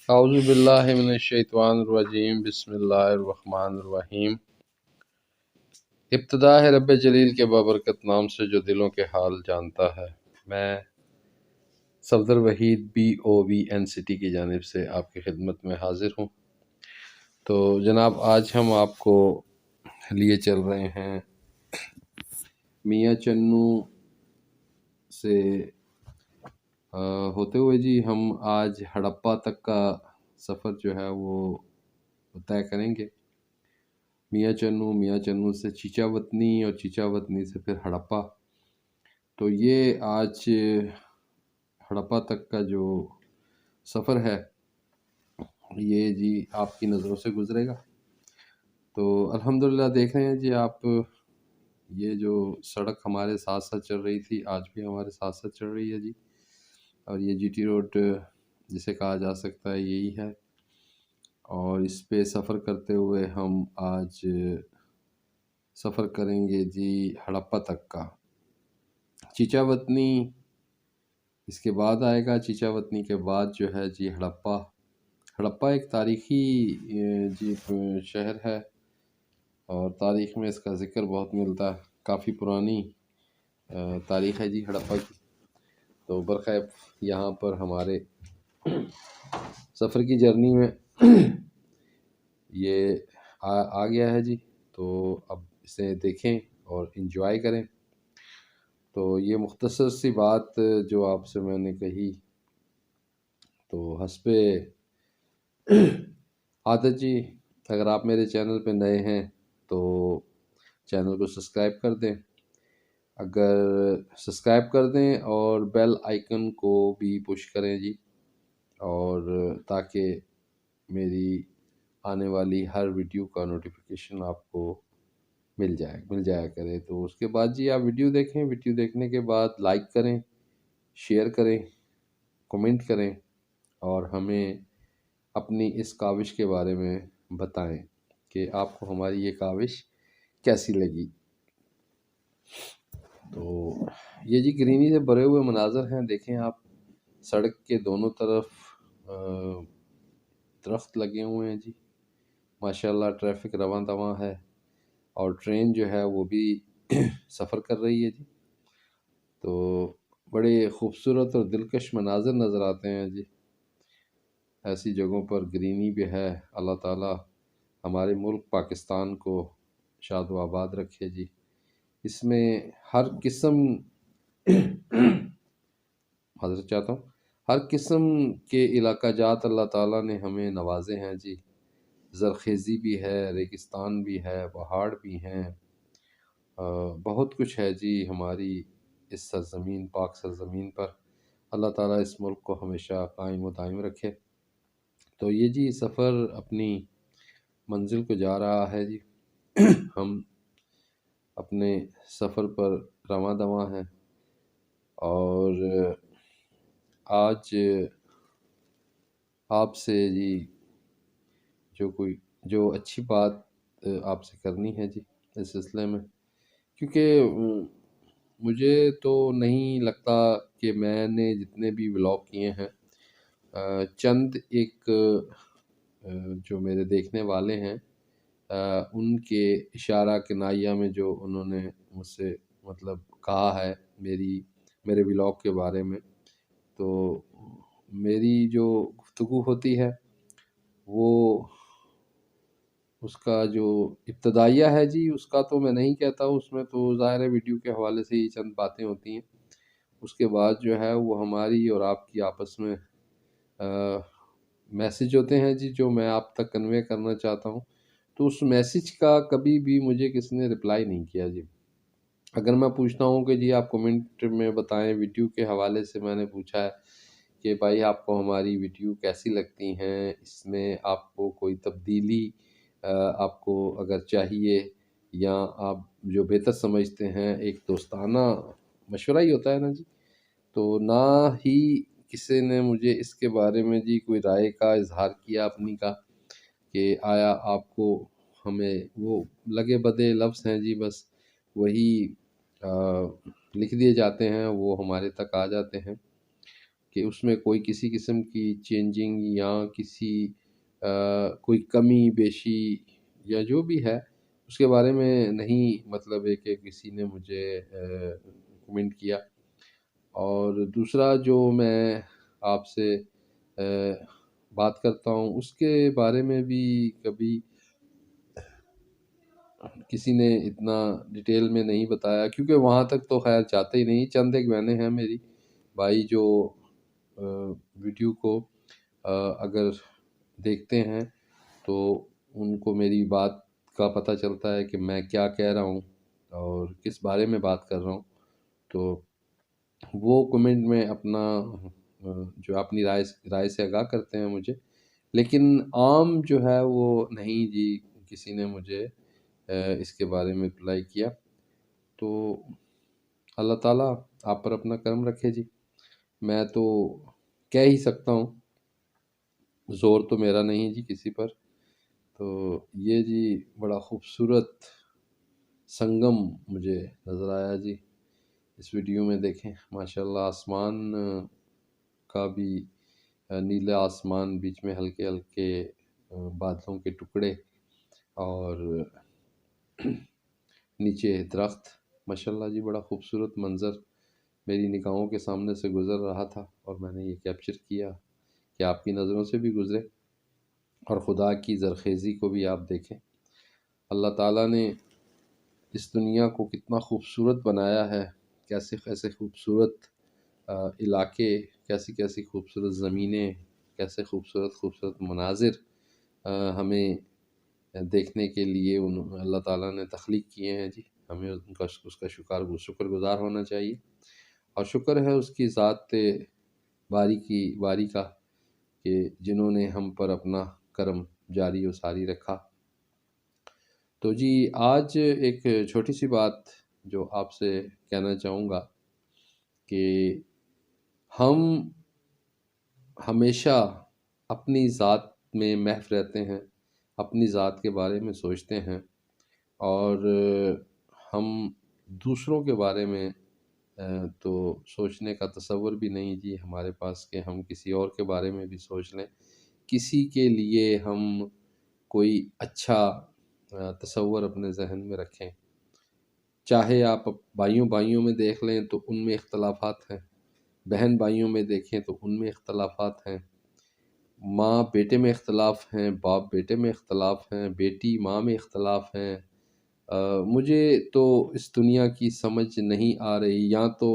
اعوذ باللہ من الشیطان الرجیم، بسم اللہ الرحمن الرحیم۔ ابتدا ہے رب جلیل کے بابرکت نام سے جو دلوں کے حال جانتا ہے۔ میں صفدر وحید BOVN کی جانب سے آپ کی خدمت میں حاضر ہوں۔ تو جناب آج ہم آپ کو لیے چل رہے ہیں میاں چنو سے ہوتے ہوئے جی ہم آج ہڑپا تک کا سفر جو ہے وہ طے کریں گے۔ میاں چنو سے چیچا وطنی اور چیچا وطنی سے پھر ہڑپا۔ تو یہ آج ہڑپا تک کا جو سفر ہے یہ جی آپ کی نظروں سے گزرے گا۔ تو الحمدللہ دیکھ رہے ہیں جی آپ، یہ جو سڑک ہمارے ساتھ ساتھ چل رہی تھی آج بھی ہمارے ساتھ ساتھ چل رہی ہے جی، اور یہ GT روڈ جسے کہا جا سکتا ہے یہی ہے، اور اس پہ سفر کرتے ہوئے ہم آج سفر کریں گے جی ہڑپا تک کا۔ چیچا وطنی اس کے بعد آئے گا، چیچا وطنی کے بعد جو ہے جی ہڑپا۔ ہڑپا ایک تاریخی جی شہر ہے اور تاریخ میں اس کا ذکر بہت ملتا ہے، کافی پرانی تاریخ ہے جی ہڑپا کی۔ تو برخیر یہاں پر ہمارے سفر کی جرنی میں یہ آ گیا ہے جی، تو اب اسے دیکھیں اور انجوائے کریں۔ تو یہ مختصر سی بات جو آپ سے میں نے کہی، تو حسب عادت جی اگر آپ میرے چینل پہ نئے ہیں تو چینل کو سبسکرائب کر دیں، اگر سبسکرائب کر دیں اور بیل آئیکن کو بھی پش کریں جی، اور تاکہ میری آنے والی ہر ویڈیو کا نوٹیفیکیشن آپ کو مل جایا کرے۔ تو اس کے بعد جی آپ ویڈیو دیکھیں، ویڈیو دیکھنے کے بعد لائک کریں، شیئر کریں، کمنٹ کریں اور ہمیں اپنی اس کاوش کے بارے میں بتائیں کہ آپ کو ہماری یہ کاوش کیسی لگی۔ تو یہ جی گرینی سے بھرے ہوئے مناظر ہیں، دیکھیں آپ سڑک کے دونوں طرف درخت لگے ہوئے ہیں جی، ماشاءاللہ ٹریفک رواں دواں ہے اور ٹرین جو ہے وہ بھی سفر کر رہی ہے جی۔ تو بڑے خوبصورت اور دلکش مناظر نظر آتے ہیں جی، ایسی جگہوں پر گرینی بھی ہے۔ اللہ تعالی ہمارے ملک پاکستان کو شاد و آباد رکھے جی، اس میں ہر قسم حضرت چاہتا ہوں ہر قسم کے علاقہ جات اللہ تعالیٰ نے ہمیں نوازے ہیں جی، زرخیزی بھی ہے، ریگستان بھی ہے، پہاڑ بھی ہیں، بہت کچھ ہے جی ہماری اس سرزمین، پاک سرزمین پر۔ اللہ تعالیٰ اس ملک کو ہمیشہ قائم و دائم رکھے۔ تو یہ جی سفر اپنی منزل کو جا رہا ہے جی، ہم اپنے سفر پر رواں دواں ہیں، اور آج آپ سے جی جو اچھی بات آپ سے کرنی ہے جی اس سلسلے میں، کیونکہ مجھے تو نہیں لگتا کہ میں نے جتنے بھی ولاگ کیے ہیں، چند ایک جو میرے دیکھنے والے ہیں ان کے اشارہ کنایہ میں جو انہوں نے مجھ سے مطلب کہا ہے میرے ولاگ کے بارے میں، تو میری جو گفتگو ہوتی ہے وہ اس کا جو ابتدائیہ ہے جی اس کا تو میں نہیں کہتا، اس میں تو ظاہر ہے ویڈیو کے حوالے سے ہی چند باتیں ہوتی ہیں، اس کے بعد جو ہے وہ ہماری اور آپ کی آپس میں میسج ہوتے ہیں جی جو میں آپ تک کنوے کرنا چاہتا ہوں۔ تو اس میسج کا کبھی بھی مجھے کسی نے رپلائی نہیں کیا جی۔ اگر میں پوچھتا ہوں کہ جی آپ کمنٹ میں بتائیں، ویڈیو کے حوالے سے میں نے پوچھا ہے کہ بھائی آپ کو ہماری ویڈیو کیسی لگتی ہیں، اس میں آپ کو کوئی تبدیلی آپ کو اگر چاہیے یا آپ جو بہتر سمجھتے ہیں، ایک دوستانہ مشورہ ہی ہوتا ہے نا جی، تو نہ ہی کسی نے مجھے اس کے بارے میں جی کوئی رائے کا اظہار کیا اپنی کا کہ آیا آپ کو ہمیں وہ لگے بدے لفظ ہیں جی، بس وہی لکھ دیے جاتے ہیں، وہ ہمارے تک آ جاتے ہیں۔ کہ اس میں کوئی کسی قسم کی چینجنگ یا کوئی کمی بیشی یا جو بھی ہے اس کے بارے میں نہیں مطلب ہے کہ کسی نے مجھے کمنٹ کیا۔ اور دوسرا جو میں آپ سے بات کرتا ہوں اس کے بارے میں بھی کبھی کسی نے اتنا ڈیٹیل میں نہیں بتایا، کیونکہ وہاں تک تو خیر جاتے ہی نہیں۔ چند ایک بہنیں ہیں میری بھائی جو ویڈیو کو اگر دیکھتے ہیں تو ان کو میری بات کا پتہ چلتا ہے کہ میں کیا کہہ رہا ہوں اور کس بارے میں بات کر رہا ہوں، تو وہ کمنٹ میں اپنا جو اپنی رائے سے آگاہ کرتے ہیں مجھے، لیکن عام جو ہے وہ نہیں جی کسی نے مجھے اس کے بارے میں رپلائی کیا۔ تو اللہ تعالیٰ آپ پر اپنا کرم رکھے جی، میں تو کہہ ہی سکتا ہوں، زور تو میرا نہیں جی کسی پر۔ تو یہ جی بڑا خوبصورت سنگم مجھے نظر آیا جی اس ویڈیو میں، دیکھیں ماشاءاللہ آسمان کا بھی نیلا آسمان، بیچ میں ہلکے ہلکے بادلوں کے ٹکڑے اور نیچے درخت، ماشاءاللہ جی بڑا خوبصورت منظر میری نگاہوں کے سامنے سے گزر رہا تھا اور میں نے یہ کیپچر کیا کہ آپ کی نظروں سے بھی گزرے اور خدا کی زرخیزی کو بھی آپ دیکھیں۔ اللہ تعالیٰ نے اس دنیا کو کتنا خوبصورت بنایا ہے، کیسے کیسے خوبصورت علاقے، کیسی خوبصورت زمینیں، کیسے خوبصورت مناظر ہمیں دیکھنے کے لیے اللہ تعالیٰ نے تخلیق کیے ہیں جی۔ ہمیں اس کا شکر گزار ہونا چاہیے، اور شکر ہے اس کی ذات باری کا کہ جنہوں نے ہم پر اپنا کرم جاری و ساری رکھا۔ تو جی آج ایک چھوٹی سی بات جو آپ سے کہنا چاہوں گا کہ ہم ہمیشہ اپنی ذات میں محو رہتے ہیں، اپنی ذات کے بارے میں سوچتے ہیں، اور ہم دوسروں کے بارے میں تو سوچنے کا تصور بھی نہیں جی ہمارے پاس کہ ہم کسی اور کے بارے میں بھی سوچ لیں، کسی کے لیے ہم کوئی اچھا تصور اپنے ذہن میں رکھیں۔ چاہے آپ بھائیوں میں دیکھ لیں تو ان میں اختلافات ہیں، بہن بھائیوں میں دیکھیں تو ان میں اختلافات ہیں، ماں بیٹے میں اختلاف ہیں، باپ بیٹے میں اختلاف ہیں، بیٹی ماں میں اختلاف ہیں۔ مجھے تو اس دنیا کی سمجھ نہیں آ رہی، یا تو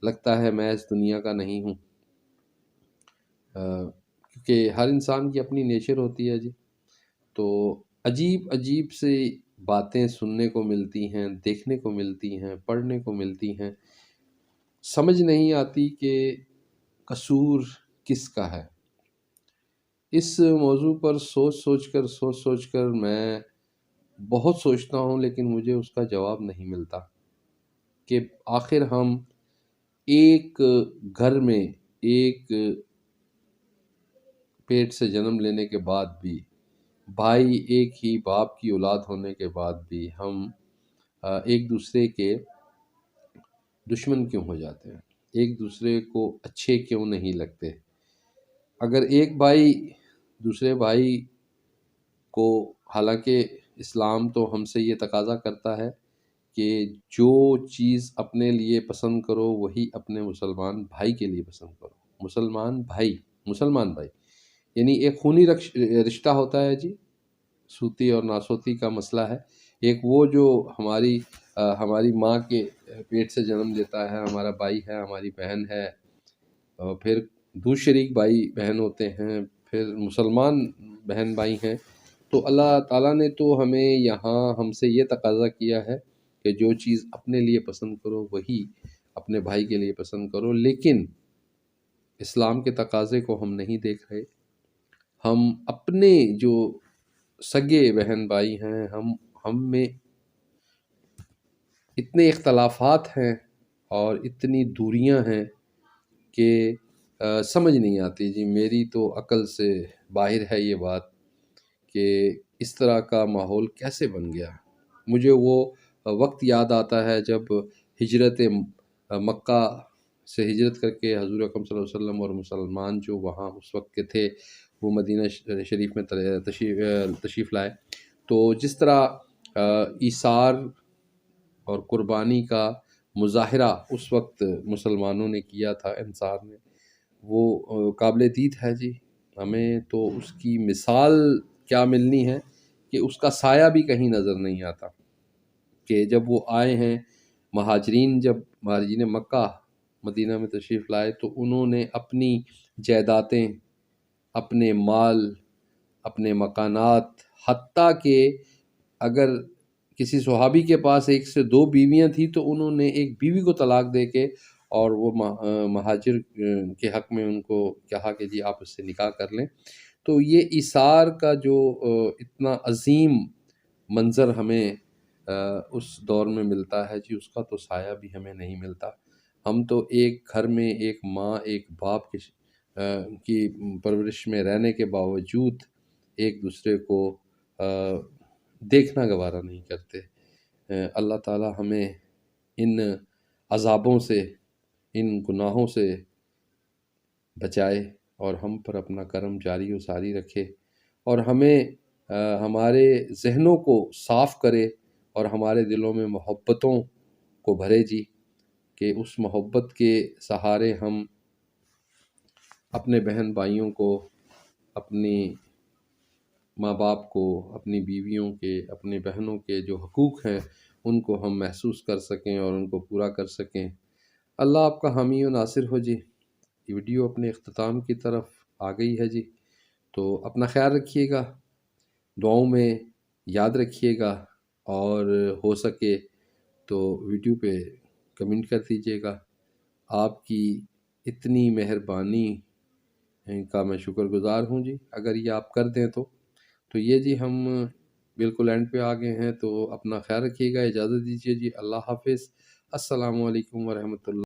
لگتا ہے میں اس دنیا کا نہیں ہوں، کیونکہ ہر انسان کی اپنی نیچر ہوتی ہے جی۔ تو عجیب سے باتیں سننے کو ملتی ہیں، دیکھنے کو ملتی ہیں، پڑھنے کو ملتی ہیں، سمجھ نہیں آتی کہ قصور کس کا ہے۔ اس موضوع پر سوچ کر میں بہت سوچتا ہوں، لیکن مجھے اس کا جواب نہیں ملتا کہ آخر ہم ایک گھر میں ایک پیٹ سے جنم لینے کے بعد بھی، بھائی ایک ہی باپ کی اولاد ہونے کے بعد بھی ہم ایک دوسرے کے دشمن کیوں ہو جاتے ہیں، ایک دوسرے کو اچھے کیوں نہیں لگتے۔ اگر ایک بھائی دوسرے بھائی کو، حالانکہ اسلام تو ہم سے یہ تقاضا کرتا ہے کہ جو چیز اپنے لیے پسند کرو وہی اپنے مسلمان بھائی کے لیے پسند کرو۔ مسلمان بھائی یعنی ایک خونی رشتہ ہوتا ہے جی، سوتی اور ناسوتی کا مسئلہ ہے۔ ایک وہ جو ہماری ماں کے پیٹ سے جنم لیتا ہے، ہمارا بھائی ہے، ہماری بہن ہے، اور پھر شریک بھائی بہن ہوتے ہیں، پھر مسلمان بہن بھائی ہیں۔ تو اللہ تعالیٰ نے تو ہمیں یہاں ہم سے یہ تقاضا کیا ہے کہ جو چیز اپنے لیے پسند کرو وہی اپنے بھائی کے لیے پسند کرو، لیکن اسلام کے تقاضے کو ہم نہیں دیکھ رہے۔ ہم اپنے جو سگے بہن بھائی ہیں، ہم میں اتنے اختلافات ہیں اور اتنی دوریاں ہیں کہ سمجھ نہیں آتی جی، میری تو عقل سے باہر ہے یہ بات کہ اس طرح کا ماحول کیسے بن گیا۔ مجھے وہ وقت یاد آتا ہے جب ہجرت مکہ سے ہجرت کر کے حضور اکرم صلی اللہ علیہ وسلم اور مسلمان جو وہاں اس وقت کے تھے وہ مدینہ شریف میں تشریف لائے. تو جس طرح ایثار اور قربانی کا مظاہرہ اس وقت مسلمانوں نے کیا تھا، انصار نے، وہ قابل دید ہے جی. ہمیں تو اس کی مثال کیا ملنی ہے کہ اس کا سایہ بھی کہیں نظر نہیں آتا. کہ جب وہ آئے ہیں جب مہاجرین مکہ مدینہ میں تشریف لائے تو انہوں نے اپنی جائیدادیں، اپنے مال، اپنے مکانات، حتیٰ کہ اگر کسی صحابی کے پاس 1 سے 2 بیویاں تھیں تو انہوں نے ایک بیوی کو طلاق دے کے اور وہ مہاجر کے حق میں ان کو کہا کہ جی آپ اس سے نکاح کر لیں. تو یہ ایثار کا جو اتنا عظیم منظر ہمیں اس دور میں ملتا ہے جی، اس کا تو سایہ بھی ہمیں نہیں ملتا. ہم تو ایک گھر میں ایک ماں ایک باپ کی پرورش میں رہنے کے باوجود ایک دوسرے کو دیکھنا گوارا نہیں کرتے. اللہ تعالی ہمیں ان عذابوں سے، ان گناہوں سے بچائے اور ہم پر اپنا کرم جاری و ساری رکھے اور ہمیں ہمارے ذہنوں کو صاف کرے اور ہمارے دلوں میں محبتوں کو بھرے جی، کہ اس محبت کے سہارے ہم اپنے بہن بھائیوں کو، اپنی ماں باپ کو، اپنی بیویوں کے، اپنے بہنوں کے جو حقوق ہیں ان کو ہم محسوس کر سکیں اور ان کو پورا کر سکیں. اللہ آپ کا حامی و ناصر ہو جی. یہ ویڈیو اپنے اختتام کی طرف آ گئی ہے جی، تو اپنا خیال رکھیے گا، دعاؤں میں یاد رکھیے گا اور ہو سکے تو ویڈیو پہ کمنٹ کر دیجیے گا. آپ کی اتنی مہربانی کا میں شکر گزار ہوں جی. اگر یہ آپ کر دیں تو یہ جی ہم بالکل اینڈ پہ آ گئے ہیں. تو اپنا خیال رکھیے گا، اجازت دیجیے جی. اللہ حافظ. السلام علیکم ورحمۃ اللہ.